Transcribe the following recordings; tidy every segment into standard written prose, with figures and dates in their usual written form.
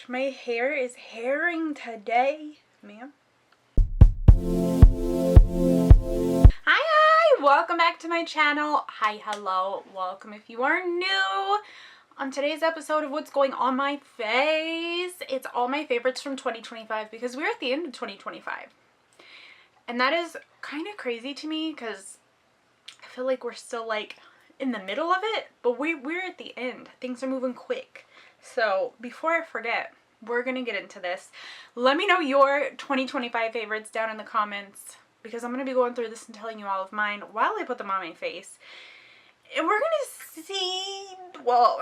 gosh, my hair is hairing today, ma'am. Hi, welcome back to my channel. Hi, hello, welcome if you are new. On today's episode of What's Going On My Face, it's all my favorites from 2025 because we're at the end of 2025. And that is kind of crazy to me because I feel like we're still like in the middle of it, but we're at the end. Things are moving quick. So before I forget, we're going to get into this. Let me know your 2025 favorites down in the comments because I'm going to be going through this and telling you all of mine while I put them on my face. And we're going to see, well,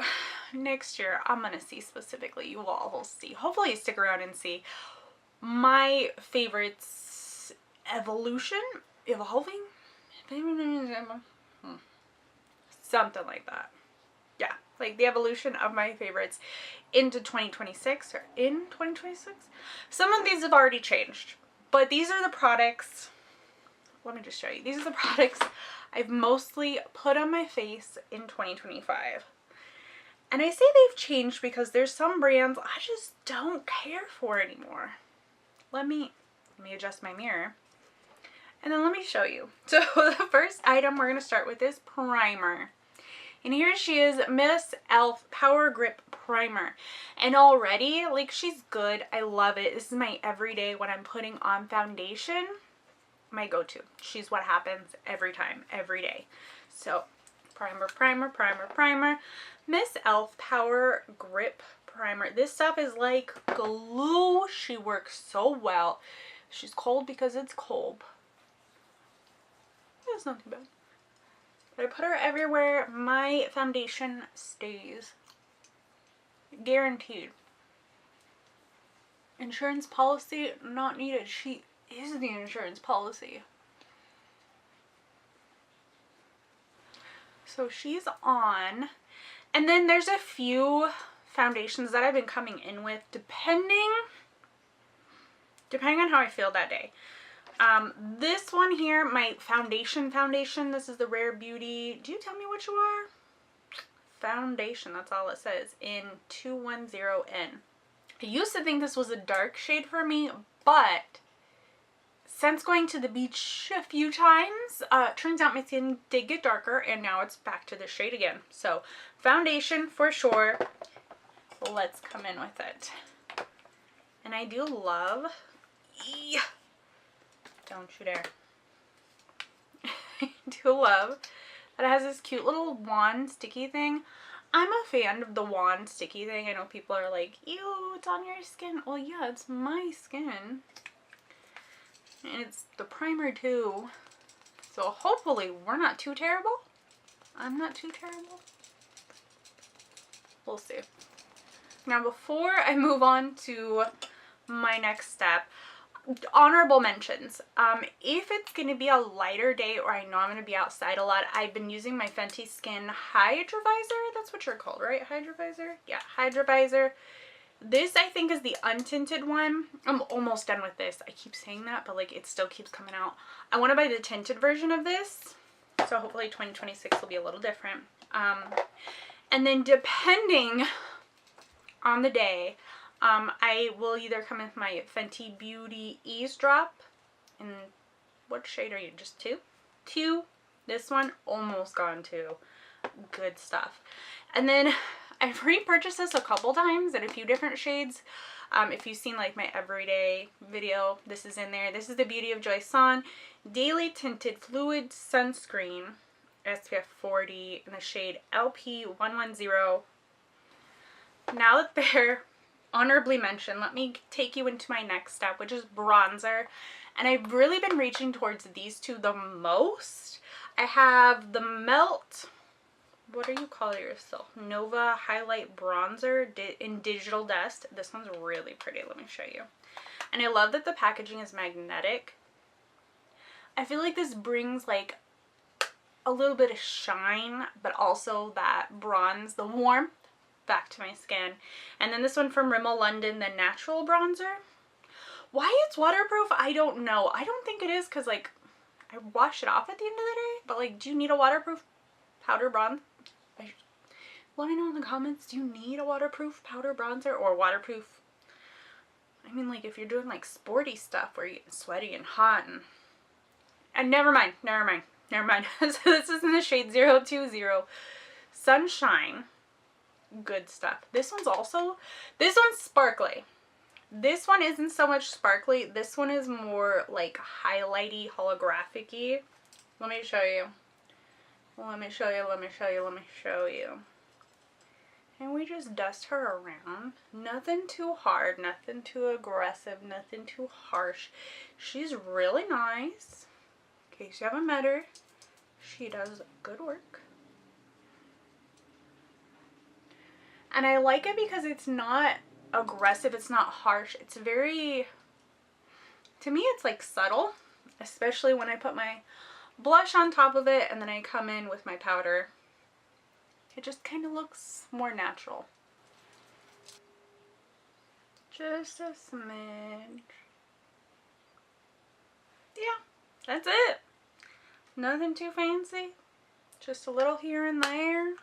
next year I'm going to see specifically, you all will see. Hopefully you stick around and see my favorites evolving, something like that. Yeah, like the evolution of my favorites into 2026 or in 2026. Some of these have already changed, but these are the products. Let me just show you. These are the products I've mostly put on my face in 2025. And I say they've changed because there's some brands I just don't care for anymore. Let me adjust my mirror. And then let me show you. So the first item we're going to start with is primer. And here she is, Miss E.L.F. Power Grip Primer. And already, like, she's good. I love it. This is my everyday when I'm putting on foundation. My go-to. She's what happens every time, every day. So, primer, primer, primer, primer. Miss E.L.F. Power Grip Primer. This stuff is like glue. She works so well. She's cold because it's cold. It's not too bad. But I put her everywhere. My foundation stays. Guaranteed. Insurance policy not needed. She is the insurance policy. So she's on. And then there's a few foundations that I've been coming in with depending on how I feel that day. This one here, my foundation, this is the Rare Beauty. Do you tell me what you are? Foundation, that's all it says, in 210N. I used to think this was a dark shade for me, but since going to the beach a few times, turns out my skin did get darker and now it's back to the shade again. So foundation for sure. Let's come in with it. And I do love, don't you dare. I do love that it has this cute little wand sticky thing. I'm a fan of the wand sticky thing. I know people are like, ew, it's on your skin. Well, yeah, it's my skin. And it's the primer too. So hopefully we're not too terrible. I'm not too terrible. We'll see. Now before I move on to my next step, honorable mentions. If it's going to be a lighter day or I know I'm going to be outside a lot, I've been using my Fenty Skin Hydra Visor. That's what you're called, right? Hydra Visor? Yeah, Hydra Visor. This I think is the untinted one. I'm almost done with this. I keep saying that, but like it still keeps coming out. I want to buy the tinted version of this. So hopefully 2026 will be a little different. And then depending on the day, I will either come with my Fenty Beauty Eavesdrop. And what shade are you? Just two? Two. This one, almost gone too. Good stuff. And then I've repurchased this a couple times in a few different shades. If you've seen like my everyday video, this is in there. This is the Beauty of Joy Sun Daily Tinted Fluid Sunscreen SPF 40 in the shade LP110. Now that they're honorably mentioned, let me take you into my next step, which is bronzer. And I've really been reaching towards these two the most. I have the Melt, what do you call yourself? Nova Highlight Bronzer in Digital Dust. This one's really pretty. Let me show you. And I love that the packaging is magnetic. I feel like this brings like a little bit of shine, but also that bronze, the warmth, back to my skin. And then this one from Rimmel London, the Natural Bronzer. Why it's waterproof, I don't know. I don't think it is because like I wash it off at the end of the day. But like, do you need a waterproof powder bronze? Let me know in the comments, do you need a waterproof powder bronzer or waterproof I mean, like, if you're doing, like, sporty stuff where you're getting sweaty and hot and never mind. So this is in the shade 020. Sunshine. Good stuff. This one's sparkly. This one isn't so much sparkly. This one is more, like, highlighty, holographic-y. Let me show you. Let me show you. And we just dust her around. Nothing too hard, nothing too aggressive, nothing too harsh. She's really nice. In case you haven't met her, she does good work. And I like it because it's not aggressive, it's not harsh. It's very, to me, it's like subtle, especially when I put my blush on top of it and then I come in with my powder. It just kind of looks more natural. Just a smidge. Yeah, that's it. Nothing too fancy. Just a little here and there.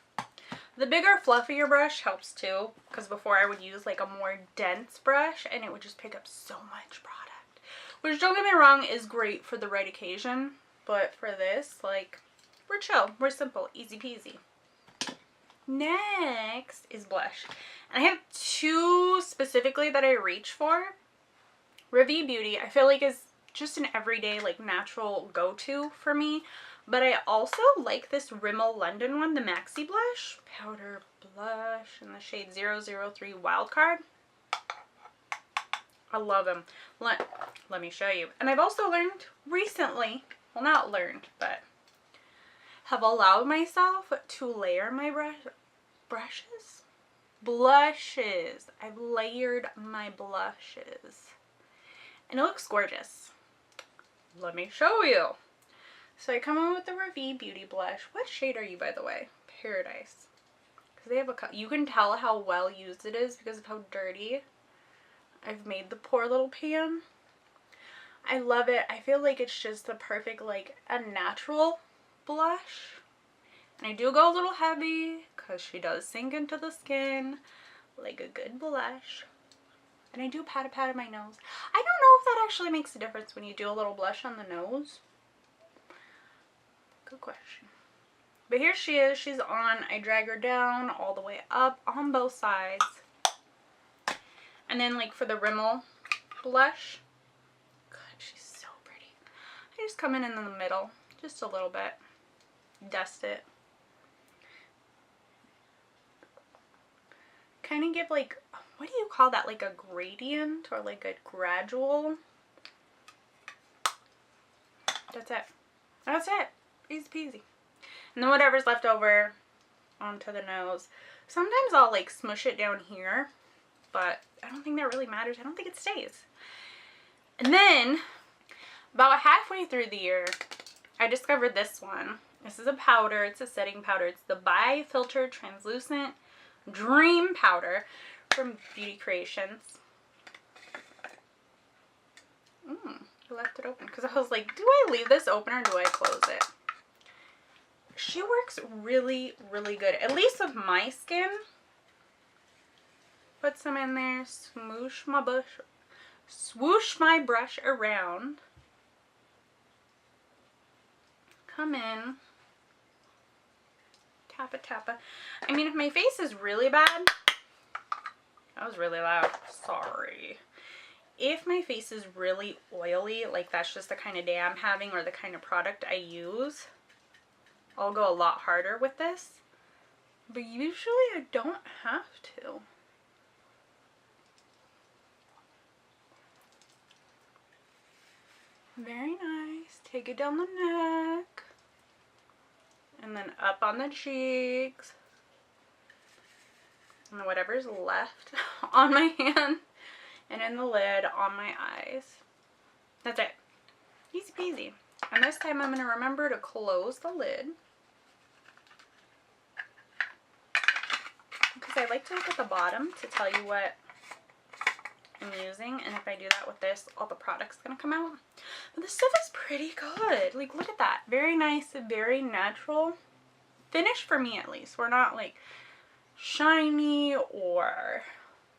The bigger, fluffier brush helps too, because before I would use like a more dense brush and it would just pick up so much product. Which, don't get me wrong, is great for the right occasion. But for this, like, we're chill. We're simple. Easy peasy. Next is blush. And I have two specifically that I reach for. RAVIE Beauty, I feel like is just an everyday, like, natural go-to for me. But I also like this Rimmel London one, the Maxi Blush. Powder blush in the shade 003 Wildcard. I love them. Let me show you. And I've also learned recently, well, not learned, but have allowed myself to layer my blushes. I've layered my blushes. And it looks gorgeous. Let me show you. So I come in with the RAVIE Beauty Blush. What shade are you, by the way? Paradise. Because they have you can tell how well used it is because of how dirty I've made the poor little pan. I love it. I feel like it's just the perfect, like, a natural blush. And I do go a little heavy because she does sink into the skin like a good blush. And I do pat my nose. I don't know if that actually makes a difference when you do a little blush on the nose. Good question. But here she is. She's on. I drag her down all the way up on both sides. And then, like, for the Rimmel blush, God, she's so pretty. I just come in the middle, just a little bit. Dust it. Kind of give, like, what do you call that? Like a gradient or like a gradual? That's it. That's it. Easy peasy. And then whatever's left over onto the nose. Sometimes I'll, like, smush it down here, but I don't think that really matters. I don't think it stays. And then, about halfway through the year, I discovered this one. This is a powder. It's a setting powder. It's the Bi-Filter Translucent Dream Powder from Beauty Creations. I left it open because I was like, do I leave this open or do I close it? She works really, really good. At least with my skin. Put some in there. Swoosh my brush around. Come in. Tappa, tappa. I mean, if my face is really bad, that was really loud. Sorry. If my face is really oily, like that's just the kind of day I'm having or the kind of product I use, I'll go a lot harder with this. But usually I don't have to. Very nice. Take it down the neck. And then up on the cheeks. And whatever's left on my hand. And in the lid on my eyes. That's it. Easy peasy. And this time I'm going to remember to close the lid. Because I like to look at the bottom to tell you what I'm using. And if I do that with this, all the product's going to come out. But this stuff is pretty good. Like, look at that. Very nice, very natural finish for me at least. We're not like shiny or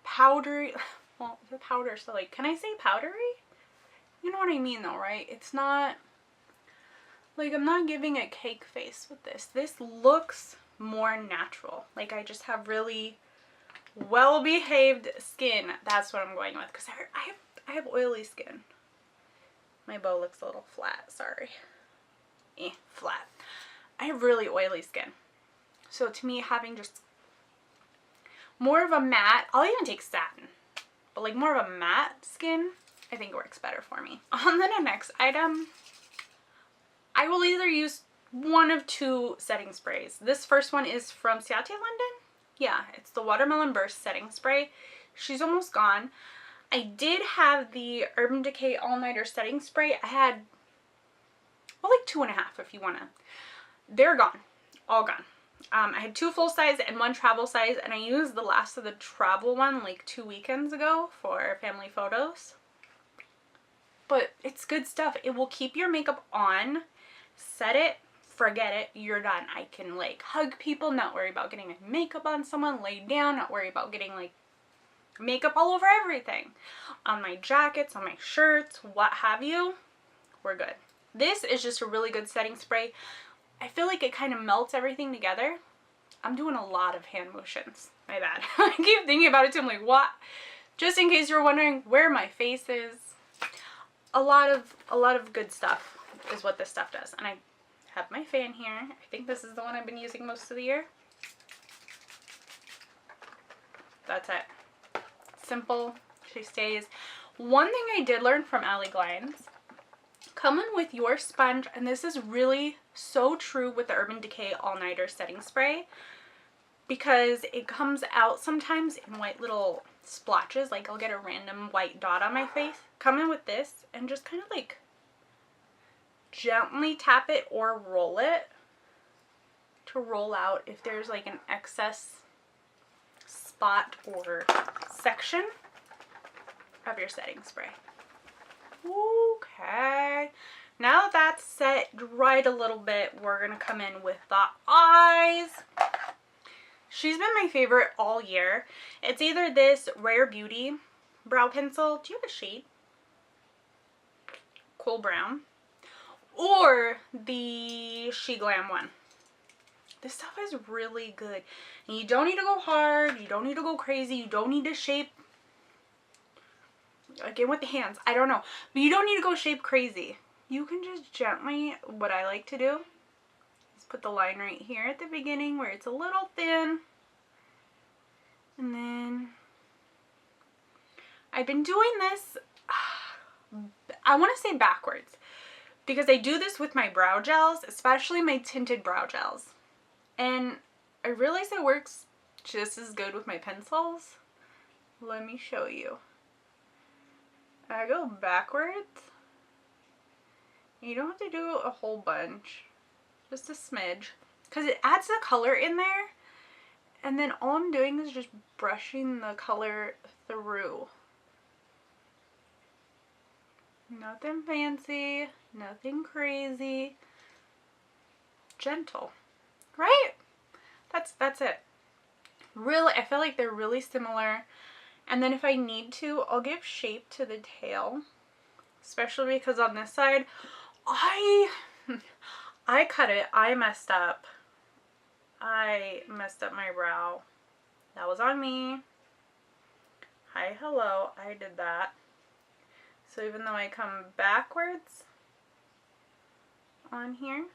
powdery. well, the powder, so like, can I say powdery? You know what I mean though, right? It's not, like, I'm not giving a cake face with this. This looks more natural. Like, I just have really well-behaved skin. That's what I'm going with, because I have oily skin. My bow looks a little flat, sorry. Flat. I have really oily skin. So to me, having just more of a matte, I'll even take satin, but like more of a matte skin, I think works better for me. On the next item, I will either use one of two setting sprays. This first one is from CIATE London. Yeah, it's the Watermelon Burst setting spray. She's almost gone. I did have the Urban Decay All Nighter setting spray. I had, well, like 2.5 if you want to. They're gone. All gone. I had 2 full size and 1 travel size, and I used the last of the travel one like 2 weekends ago for family photos. But it's good stuff. It will keep your makeup on. Set it, forget it, you're done. I can like hug people, not worry about getting my makeup on someone, lay down, not worry about getting like makeup all over everything. On my jackets, on my shirts, what have you, we're good. This is just a really good setting spray. I feel like it kind of melts everything together. I'm doing a lot of hand motions. My bad. I keep thinking about it too. I'm like, what? Just in case you're wondering where my face is. A lot of good stuff is what this stuff does. And I have my fan here. I think this is the one I've been using most of the year. That's it. Simple. She stays. One thing I did learn from Allie Glines, come in with your sponge, and this is really so true with the Urban Decay All Nighter setting spray, because it comes out sometimes in white little splotches. Like I'll get a random white dot on my face. Come in with this and just kind of like gently tap it or roll it to roll out if there's like an excess spot or section of your setting spray. Okay, now that that's set, dried a little bit, we're gonna come in with the eyes. She's been my favorite all year. It's either this Rare Beauty brow pencil, do you have a shade? Cool brown. Or the She Glam one. This stuff is really good. And you don't need to go hard, you don't need to go crazy, you don't need to shape, again with the hands, I don't know, but you don't need to go shape crazy. You can just gently, what I like to do is put the line right here at the beginning where it's a little thin, and then I've been doing this, I want to say backwards, because I do this with my brow gels, especially my tinted brow gels, and I realize it works just as good with my pencils. Let me show you. I go backwards. You don't have to do a whole bunch, just a smidge, because it adds the color in there, and then all I'm doing is just brushing the color through. Nothing fancy, nothing crazy, gentle, right? That's it. Really, I feel like they're really similar. And then if I need to, I'll give shape to the tail, especially because on this side, I cut it. I messed up. I messed up my brow. That was on me. Hi, hello. I did that. So even though I come backwards on here,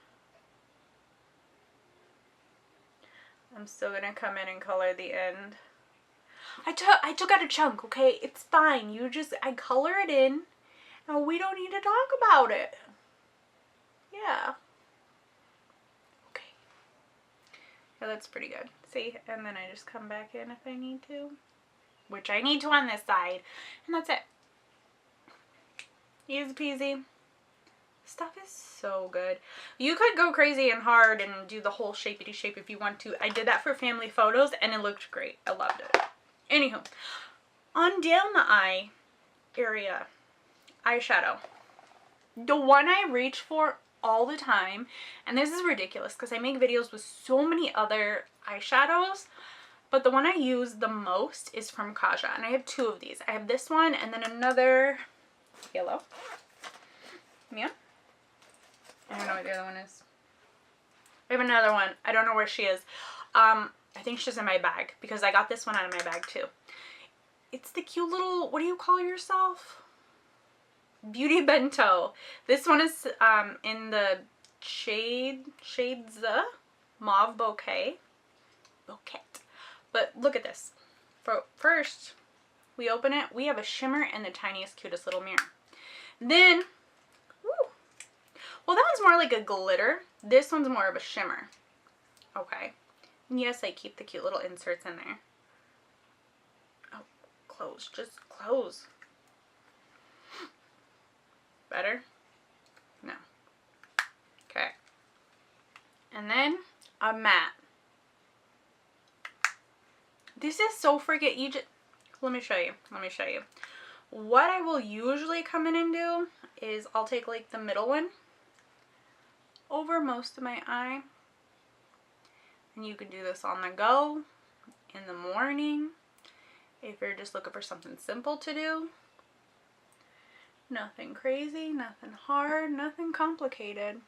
I'm still going to come in and color the end. I took out a chunk, okay? It's fine. I color it in, and we don't need to talk about it. Yeah. Okay. Yeah, that's pretty good. See? And then I just come back in if I need to, which I need to on this side, and that's it. Easy peasy. Stuff is so good. You could go crazy and hard and do the whole shapey shape if you want to. I did that for family photos, and it looked great. I loved it. Anywho, on down the eye area, eyeshadow. The one I reach for all the time, and this is ridiculous because I make videos with so many other eyeshadows, But the one I use the most is from KAJA, and I have two of these. I have this one and then another yellow. Yeah. I don't know what the other one is. I have another one. I don't know where she is. I think she's in my bag because I got this one out of my bag too. It's the cute little, what do you call yourself? Beauty Bento. This one is in the shades mauve bouquet. But look at this. First, we open it. We have a shimmer and the tiniest, cutest little mirror. Then, woo, well, that one's more like a glitter. This one's more of a shimmer. Okay. And yes, I keep the cute little inserts in there. Oh, close. Just close. Better? No. Okay. And then a matte. This is so freaking easy. Let me show you. What I will usually come in and do is I'll take like the middle one over most of my eye. And you can do this on the go, in the morning, if you're just looking for something simple to do. Nothing crazy, nothing hard, nothing complicated.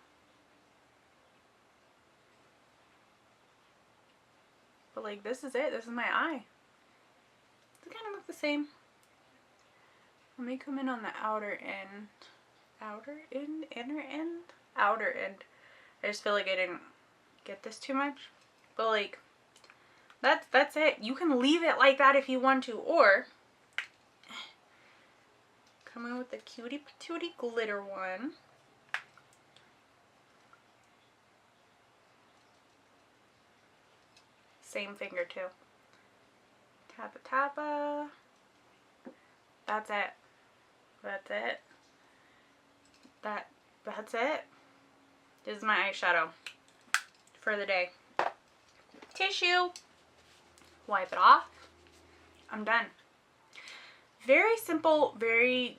But like, this is it. This is my eye. They kind of look the same. Let me come in on the outer end. Outer end? Inner end? Outer end. I just feel like I didn't get this too much. But like, that's it. You can leave it like that if you want to. Or, come in with the cutie patootie glitter one. Same finger too. Tappa tappa. That's it. That's it. That's it. This is my eyeshadow for the day. Tissue. Wipe it off. I'm done. Very simple, very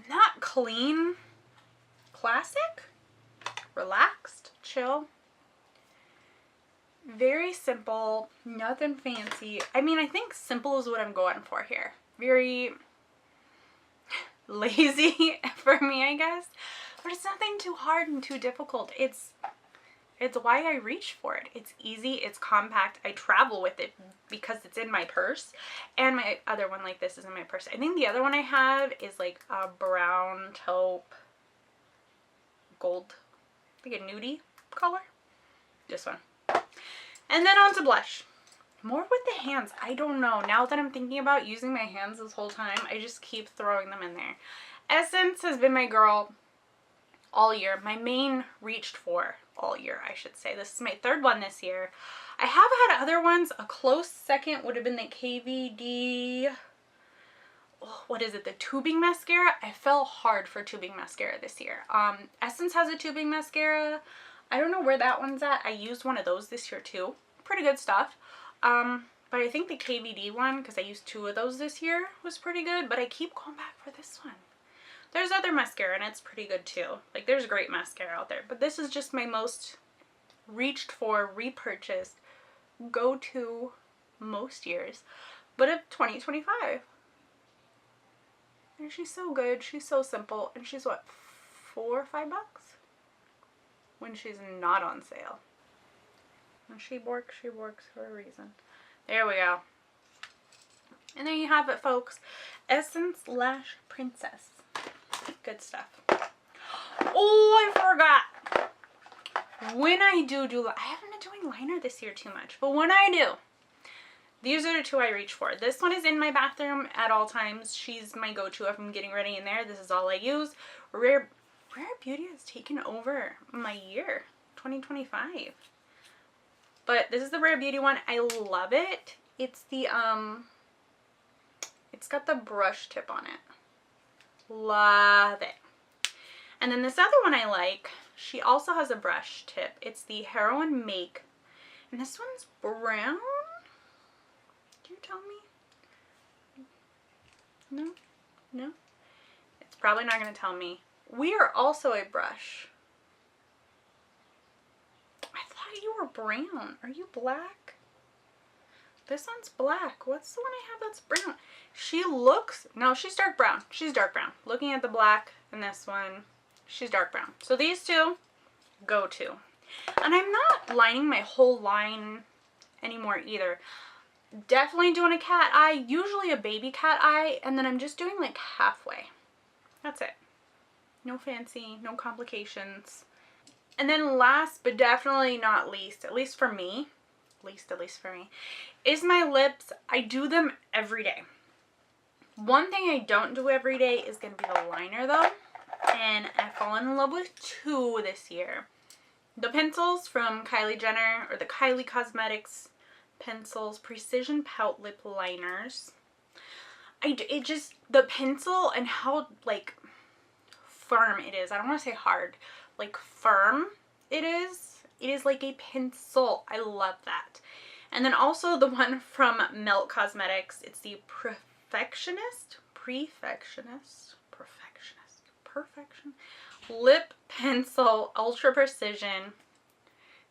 not clean. Classic. Relaxed. Chill. Very simple, nothing fancy. I mean, I think simple is what I'm going for here. Very lazy for me, I guess. But it's nothing too hard and too difficult. It's why I reach for it. It's easy, it's compact. I travel with it because it's in my purse. And my other one like this is in my purse. I think the other one I have is like a brown taupe gold, like a nudie color. This one. And then on to blush. More with the hands. I don't know. Now that I'm thinking about using my hands this whole time, I just keep throwing them in there. Essence has been my girl all year. My main reached for all year, I should say. This is my third one this year. I have had other ones. A close second would have been the KVD. Oh, what is it? The tubing mascara. I fell hard for tubing mascara this year. Essence has a tubing mascara. I don't know where that one's at. I used one of those this year too. Pretty good stuff. But I think the KVD one, because I used two of those this year, was pretty good. But I keep going back for this one. There's other mascara and it's pretty good too. Like, there's great mascara out there. But this is just my most reached for, repurchased, go-to most years. But of 2025. And she's so good. She's so simple. And she's what, $4 or $5? When she's not on sale. When she works for a reason. There we go. And there you have it, folks. Essence Lash Princess. Good stuff. Oh, I forgot. When I do, I haven't been doing liner this year too much. But when I do, these are the two I reach for. This one is in my bathroom at all times. She's my go-to if I'm getting ready in there. This is all I use. Rare Beauty has taken over my year, 2025. But this is the Rare Beauty one. I love it. It's the, it's got the brush tip on it. Love it. And then this other one I like, she also has a brush tip. It's the Heroin Make. And this one's brown. Can you tell me? No? No? It's probably not going to tell me. We are also a brush. I thought you were brown. Are you black? This one's black. What's the one I have that's brown? She looks, no, she's dark brown. She's dark brown. Looking at the black and this one, she's dark brown. So these two, go to. And I'm not lining my whole line anymore either. Definitely doing a cat eye, usually a baby cat eye, and then I'm just doing like halfway. That's it. No fancy, no complications. And then last but definitely not least, at least for me, is my lips. I do them every day. One thing I don't do every day is going to be the liner though. And I've fallen in love with two this year. The pencils from Kylie Jenner, or the Kylie Cosmetics pencils, Precision Pout Lip Liners. The pencil and how like firm it is. I don't want to say hard, like firm it is. It is like a pencil. I love that. And then also the one from Melt Cosmetics. It's the Perfection Lip Pencil Ultra Precision.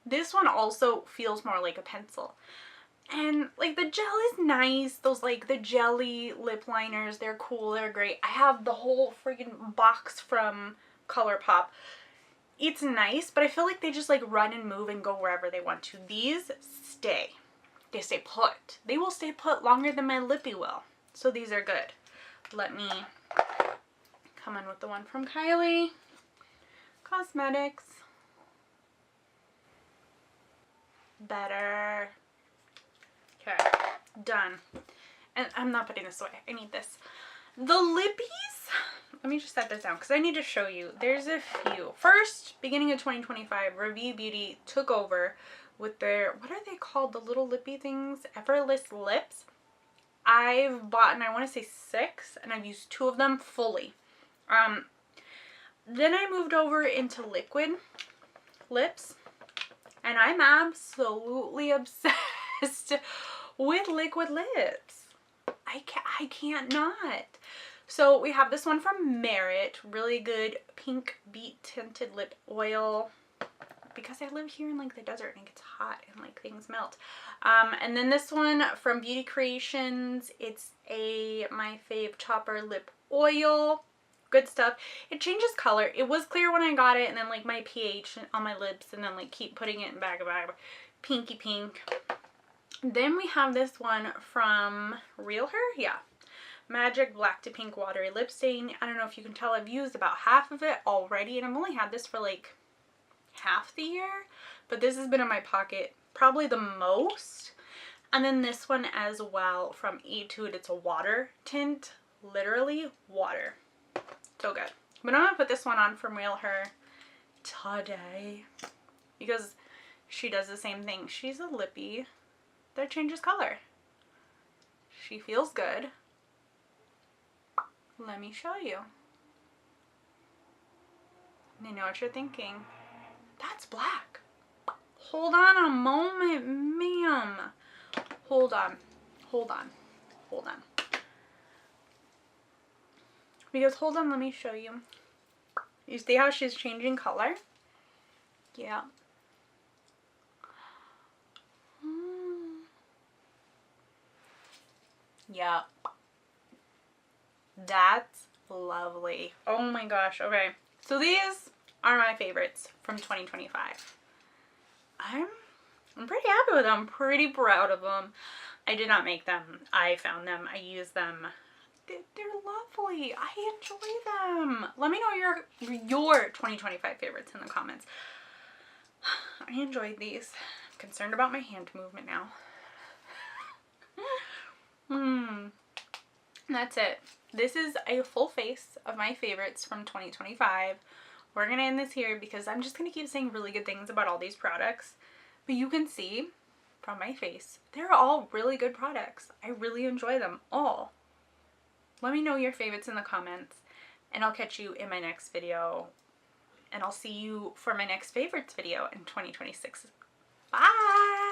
This one also feels more like a pencil. And like the gel is nice. Those like the jelly lip liners, they're cool, they're great. I have the whole freaking box from ColourPop. It's nice, but I feel like they just like run and move and go wherever they want to. These stay. They stay put. They will stay put longer than my lippy will. So these are good. Let me come in with the one from Kylie Cosmetics. Better. Okay, done. And I'm not putting this away. I need this. The lippies, let me just set this down because I need to show you. There's a few. First, beginning of 2025, RAVIE Beauty took over with their, what are they called? The little lippy things? Effortless Lips. I've bought, and I want to say 6, and I've used 2 of them fully. Then I moved over into liquid lips, and I'm absolutely obsessed with liquid lips. I can't not. So we have this one from Merit, really good pink beet tinted lip oil, because I live here in like the desert and it gets hot and like things melt. And then this one from Beauty Creations, it's a My Fave Topper lip oil. Good stuff. It changes color. It was clear when I got it, and then like my pH on my lips, and then like keep putting it in bag of bag, pinky pink. Then we have this one from REALHER, yeah. Magic Black to Pink Watery Lip Stain. I don't know if you can tell, I've used about half of it already, and I've only had this for like half the year, but this has been in my pocket probably the most. And then this one as well from Etude. It's a water tint, literally water. So good. But I'm gonna put this one on from REALHER today because she does the same thing. She's a lippy that changes color. She feels good. Let me show you. I know what you're thinking. That's black. Hold on a moment, ma'am. Hold on. Because hold on, let me show you. You see how she's changing color? Yeah. Yeah. That's lovely. Oh my gosh. Okay. So these are my favorites from 2025. I'm pretty happy with them. I'm pretty proud of them. I did not make them. I found them. I used them. They're lovely. I enjoy them. Let me know your 2025 favorites in the comments. I enjoyed these. I'm concerned about my hand movement now. That's it. This is a full face of my favorites from 2025. We're gonna end this here because I'm just gonna keep saying really good things about all these products. But you can see from my face, they're all really good products. I really enjoy them all. Let me know your favorites in the comments, and I'll catch you in my next video. And I'll see you for my next favorites video in 2026. Bye!